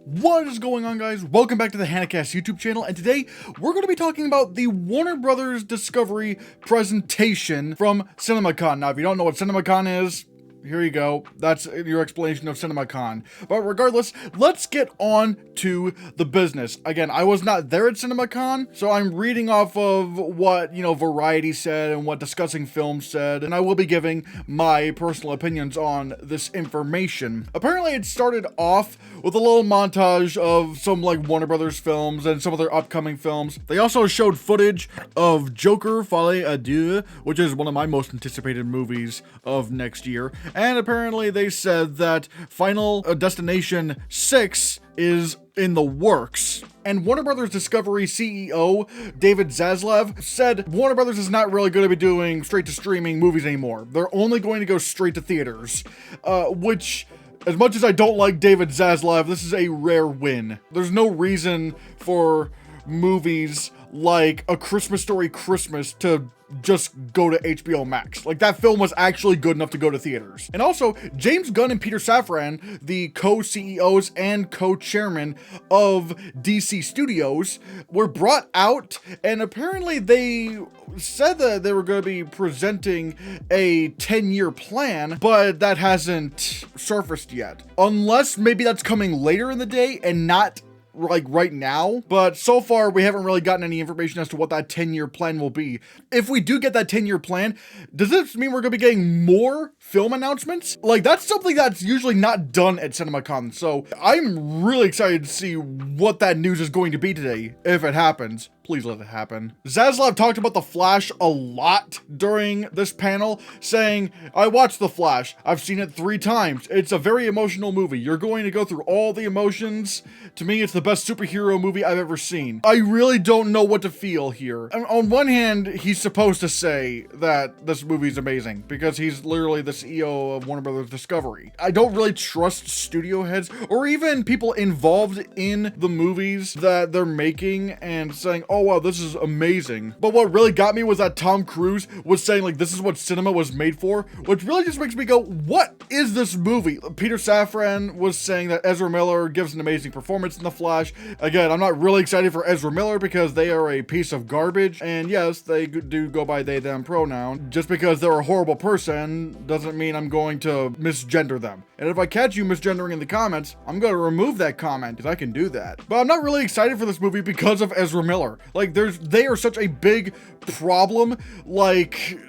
What is going on, guys? Welcome back to the Hannahcast YouTube channel, and today we're going to be talking about the Warner Brothers Discovery presentation from CinemaCon. Now, if you don't know what CinemaCon is, here you go. That's your explanation of CinemaCon. But regardless, let's get on to the business. Again, I was not there at CinemaCon, so I'm reading off of what, Variety said and what Discussing Film said, and I will be giving my personal opinions on this information. Apparently, it started off with a little montage of some, Warner Brothers films and some of their upcoming films. They also showed footage of Joker Folie à Deux, which is one of my most anticipated movies of next year. And apparently they said that Final Destination 6 is in the works. And Warner Brothers Discovery CEO David Zaslav said Warner Brothers is not really going to be doing straight-to-streaming movies anymore. They're only going to go straight to theaters, which, as much as I don't like David Zaslav, this is a rare win. There's no reason for movies like A Christmas Story Christmas to just go to HBO Max. That film was actually good enough to go to theaters. And also, James Gunn and Peter Safran, the co-CEOs and co-chairman of DC Studios, were brought out, and apparently they said that they were going to be presenting a 10-year plan, but that hasn't surfaced yet. Unless maybe that's coming later in the day and not right now, but so far we haven't really gotten any information as to what that 10-year plan will be. If we do get that 10-year plan, does this mean we're gonna be getting more film announcements? That's something that's usually not done at CinemaCon, so I'm really excited to see what that news is going to be today, if it happens. Please let it happen. Zaslav talked about The Flash a lot during this panel, saying, I watched The Flash. I've seen it 3 times. It's a very emotional movie. You're going to go through all the emotions. To me, it's the best superhero movie I've ever seen. I really don't know what to feel here. And on one hand, he's supposed to say that this movie's amazing because he's literally the CEO of Warner Brothers Discovery. I don't really trust studio heads or even people involved in the movies that they're making and saying, oh wow, this is amazing. But what really got me was that Tom Cruise was saying this is what cinema was made for, which really just makes me go, what is this movie? Peter Safran was saying that Ezra Miller gives an amazing performance in The Flash. Again, I'm not really excited for Ezra Miller because they are a piece of garbage, and yes, they do go by they them pronoun. Just because they're a horrible person doesn't mean I'm going to misgender them. And if I catch you misgendering in the comments, I'm going to remove that comment because I can do that. But I'm not really excited for this movie because of Ezra Miller. They are such a big problem.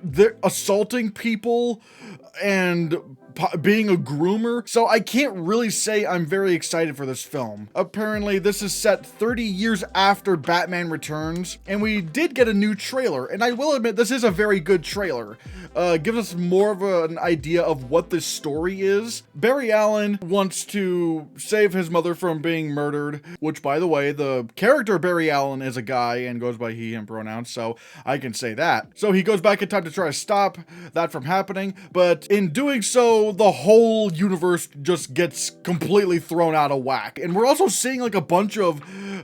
They're assaulting people and being a groomer, so I can't really say I'm very excited for this film. Apparently, this is set 30 years after Batman Returns, and we did get a new trailer, and I will admit this is a very good trailer. Gives us more of an idea of what this story is. Barry Allen wants to save his mother from being murdered, which, by the way, the character Barry Allen is a guy and goes by he, him pronouns, so I can say that. So he goes back in time to try to stop that from happening, but in doing so, the whole universe just gets completely thrown out of whack. And we're also seeing a bunch of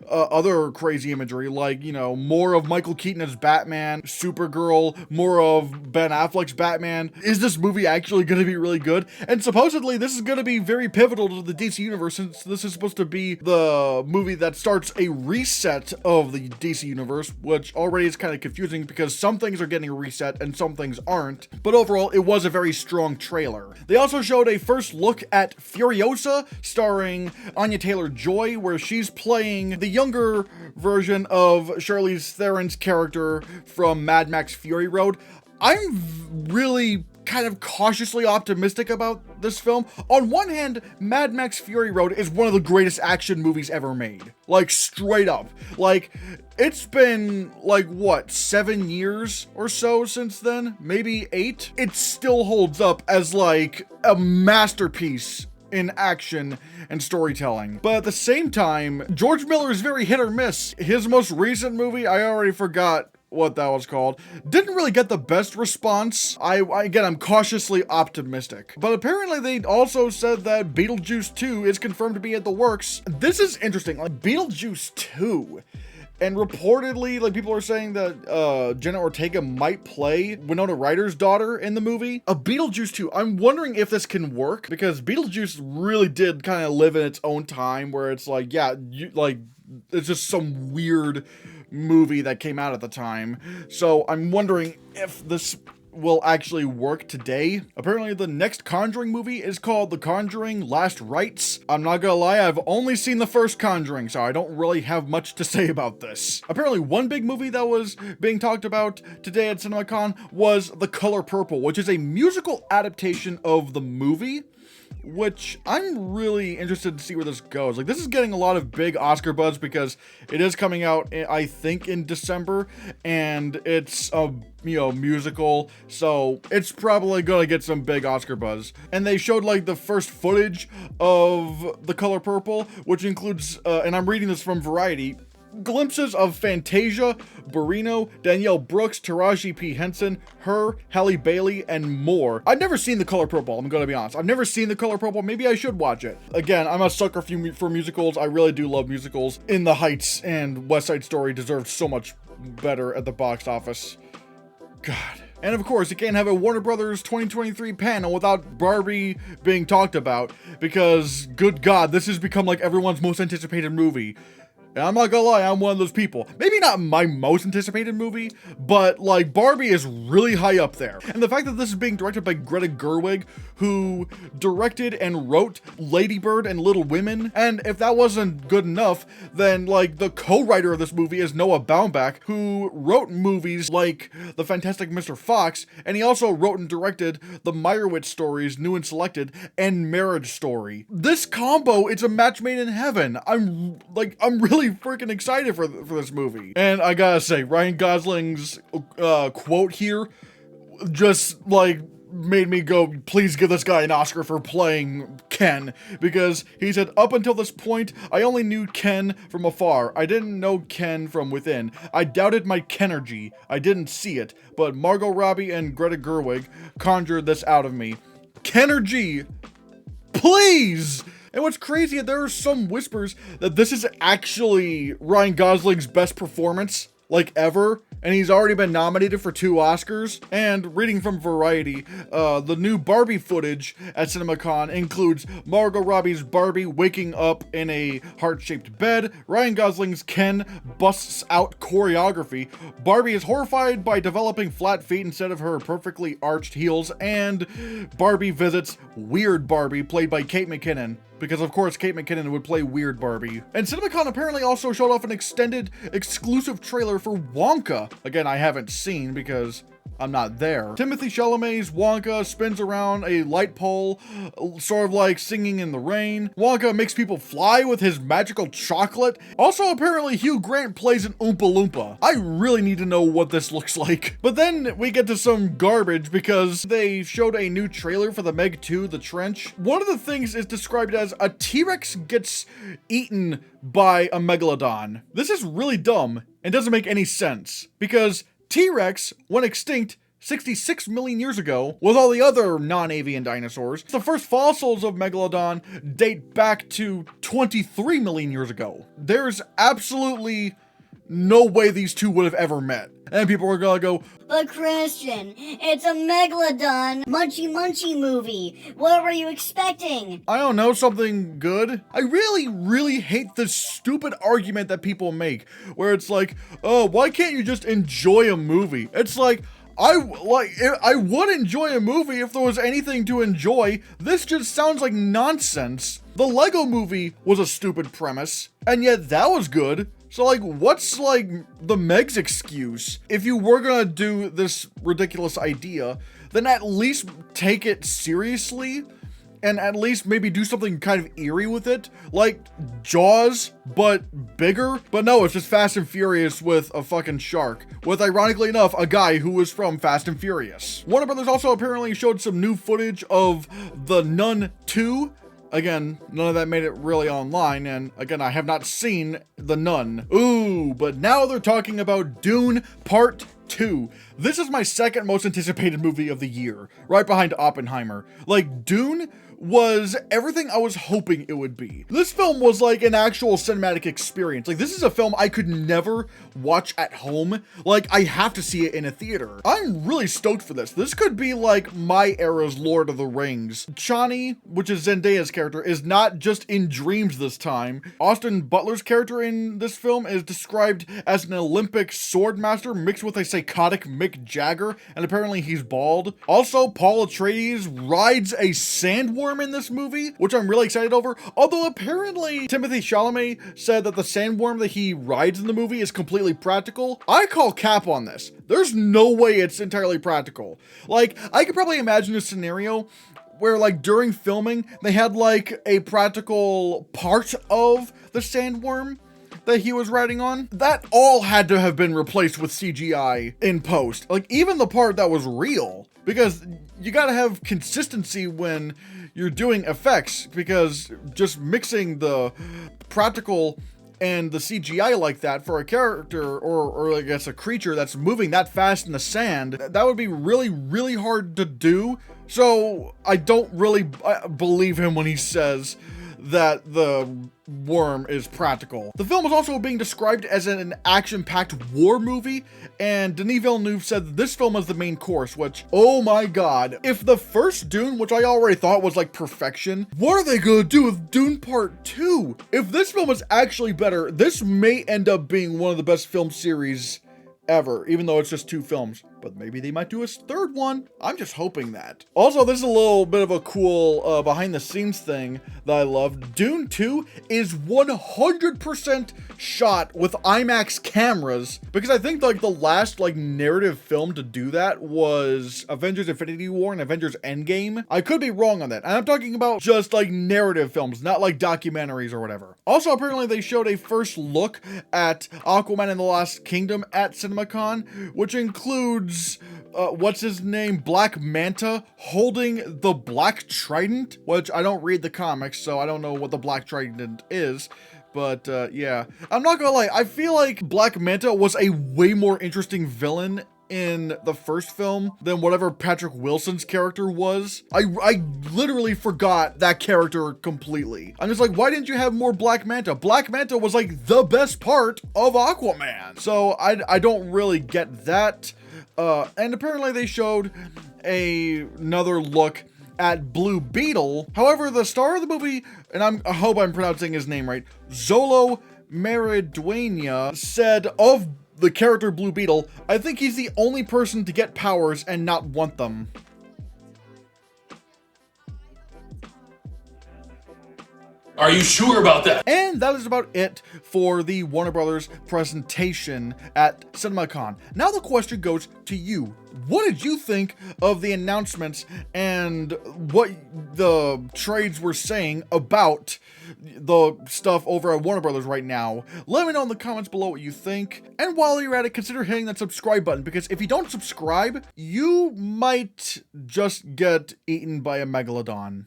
other crazy imagery, more of Michael Keaton as Batman, Supergirl, more of Ben Affleck's Batman. Is this movie actually going to be really good? And supposedly this is going to be very pivotal to the DC universe, since this is supposed to be the movie that starts a reset of the DC universe, which already is kind of confusing because some things are getting a reset and some things aren't. But overall, it was a very strong trailer. They also showed a first look at Furiosa, starring Anya Taylor-Joy, where she's playing the younger version of Charlize Theron's character from Mad Max Fury Road. I'm really kind of cautiously optimistic about this film. On one hand, Mad Max Fury Road is one of the greatest action movies ever made. Straight up. It's been, 7 years or so since then? Maybe 8? It still holds up as, a masterpiece in action and storytelling. But at the same time, George Miller is very hit or miss. His most recent movie, I already forgot what that was called, didn't really get the best response. I'm cautiously optimistic. But apparently they also said that Beetlejuice 2 is confirmed to be in the works. This is interesting. Beetlejuice 2 And reportedly, like, people are saying that Jenna Ortega might play Winona Ryder's daughter in the movie. Beetlejuice 2, I'm wondering if this can work, because Beetlejuice really did kind of live in its own time, where it's like, yeah, it's just some weird movie that came out at the time. So I'm wondering if this will actually work today. Apparently the next Conjuring movie is called The Conjuring Last Rites. I'm not gonna lie, I've only seen the first Conjuring, so I don't really have much to say about this. Apparently one big movie that was being talked about today at CinemaCon was The Color Purple, which is a musical adaptation of the movie, which I'm really interested to see where this goes. Like, this is getting a lot of big Oscar buzz because it is coming out, I think, in December, and it's a, musical, so it's probably gonna get some big Oscar buzz. And they showed, like, the first footage of The Color Purple, which includes, and I'm reading this from Variety, glimpses of Fantasia, Barrino, Danielle Brooks, Taraji P. Henson, her, Halle Bailey, and more. I've never seen The Color Purple, I'm gonna be honest. I've never seen The Color Purple, maybe I should watch it. Again, I'm a sucker for musicals, I really do love musicals. In the Heights and West Side Story deserved so much better at the box office. God. And of course, you can't have a Warner Brothers 2023 panel without Barbie being talked about, because, good God, this has become like everyone's most anticipated movie. And I'm not gonna lie, I'm one of those people. Maybe not my most anticipated movie, but like Barbie is really high up there. And the fact that this is being directed by Greta Gerwig, who directed and wrote Lady Bird and Little Women. And if that wasn't good enough, then like the co-writer of this movie is Noah Baumbach, who wrote movies like The Fantastic Mr. Fox, and he also wrote and directed the Meyerowitz stories, New and Selected, and Marriage Story. This combo, it's a match made in heaven. I'm really freaking excited for this movie. And I gotta say, Ryan Gosling's quote here just like made me go, please give this guy an Oscar for playing Ken, because he said, up until this point, I only knew Ken from afar. I didn't know Ken from within. I doubted my Kenergy. I didn't see it, but Margot Robbie and Greta Gerwig conjured this out of me. Kenergy, please! And what's crazy, there are some whispers that this is actually Ryan Gosling's best performance, like, ever. And he's already been nominated for 2 Oscars. And reading from Variety, the new Barbie footage at CinemaCon includes Margot Robbie's Barbie waking up in a heart-shaped bed, Ryan Gosling's Ken busts out choreography, Barbie is horrified by developing flat feet instead of her perfectly arched heels, and Barbie visits Weird Barbie, played by Kate McKinnon. Because of course Kate McKinnon would play Weird Barbie. And CinemaCon apparently also showed off an extended exclusive trailer for Wonka. Again, I haven't seen because I'm not there. Timothée Chalamet's Wonka spins around a light pole, sort of like Singing in the Rain. Wonka makes people fly with his magical chocolate. Also, apparently Hugh Grant plays an Oompa Loompa. I really need to know what this looks like. But then we get to some garbage because they showed a new trailer for the Meg 2, The Trench. One of the things is described as a T-Rex gets eaten by a megalodon. This is really dumb and doesn't make any sense because T-Rex went extinct 66 million years ago with all the other non-avian dinosaurs. The first fossils of Megalodon date back to 23 million years ago. There's absolutely no way these two would have ever met. And people are gonna go, but Christian, it's a Megalodon munchy movie. What were you expecting? I don't know, something good. I really hate this stupid argument that people make where it's like, oh, why can't you just enjoy a movie? It's like, I would enjoy a movie if there was anything to enjoy. This just sounds like nonsense. The Lego movie was a stupid premise, and yet that was good. So like, what's like the Meg's excuse? If you were gonna do this ridiculous idea, then at least take it seriously and at least maybe do something kind of eerie with it, like Jaws, but bigger. But no, it's just Fast and Furious with a fucking shark, with, ironically enough, a guy who was from Fast and Furious. Warner Brothers also apparently showed some new footage of The Nun 2. Again, none of that made it really online, and again, I have not seen The Nun. Ooh, but now they're talking about Dune Part 2. This is my second most anticipated movie of the year, right behind Oppenheimer. Like, Dune was everything I was hoping it would be. This film was like an actual cinematic experience. Like, this is a film I could never watch at home. Like, I have to see it in a theater. I'm really stoked for this. This could be like my era's Lord of the Rings. Chani, which is Zendaya's character, is not just in dreams this time. Austin Butler's character in this film is described as an Olympic sword master mixed with a psychotic Mick Jagger, and apparently he's bald. Also, Paul Atreides rides a sandworm in this movie, which I'm really excited over, although apparently Timothée Chalamet said that the sandworm that he rides in the movie is completely practical. I call cap on this. There's no way it's entirely practical. Like, I could probably imagine a scenario where, like, during filming, they had like a practical part of the sandworm that he was riding on. That all had to have been replaced with CGI in post. Like, even the part that was real, because you gotta have consistency when you're doing effects, because just mixing the practical and the CGI like that for a character, or I guess a creature that's moving that fast in the sand, that would be really, really hard to do. So I don't really believe him when he says that the worm is practical. The film is also being described as an action-packed war movie, and Denis Villeneuve said that this film is the main course, which, oh my god, if the first Dune, which I already thought was like perfection, what are they gonna do with Dune Part 2? If this film is actually better, this may end up being one of the best film series ever, even though it's just 2 films. But maybe they might do a third one. I'm just hoping that. Also, this is a little bit of a cool behind the scenes thing that I love. Dune 2 is 100% shot with IMAX cameras, because I think like the last like narrative film to do that was Avengers Infinity War and Avengers Endgame. I could be wrong on that. And I'm talking about just like narrative films, not like documentaries or whatever. Also, apparently they showed a first look at Aquaman and the Lost Kingdom at CinemaCon, which includes what's his name, Black Manta, holding the Black Trident, which I don't read the comics, so I don't know what the Black Trident is. But yeah, I'm not gonna lie, I feel like Black Manta was a way more interesting villain in the first film than whatever Patrick Wilson's character was. I literally forgot that character completely. I'm just like, why didn't you have more Black Manta? Black Manta was like the best part of Aquaman. So I don't really get that. And apparently they showed another look at Blue Beetle. However, the star of the movie, and I hope I'm pronouncing his name right, Xolo Maridueña, said of the character Blue Beetle, "I think he's the only person to get powers and not want them." Are you sure about that? And that is about it for the Warner Brothers presentation at CinemaCon. Now the question goes to you. What did you think of the announcements and what the trades were saying about the stuff over at Warner Brothers right now? Let me know in the comments below what you think. And while you're at it, consider hitting that subscribe button, because if you don't subscribe, you might just get eaten by a megalodon.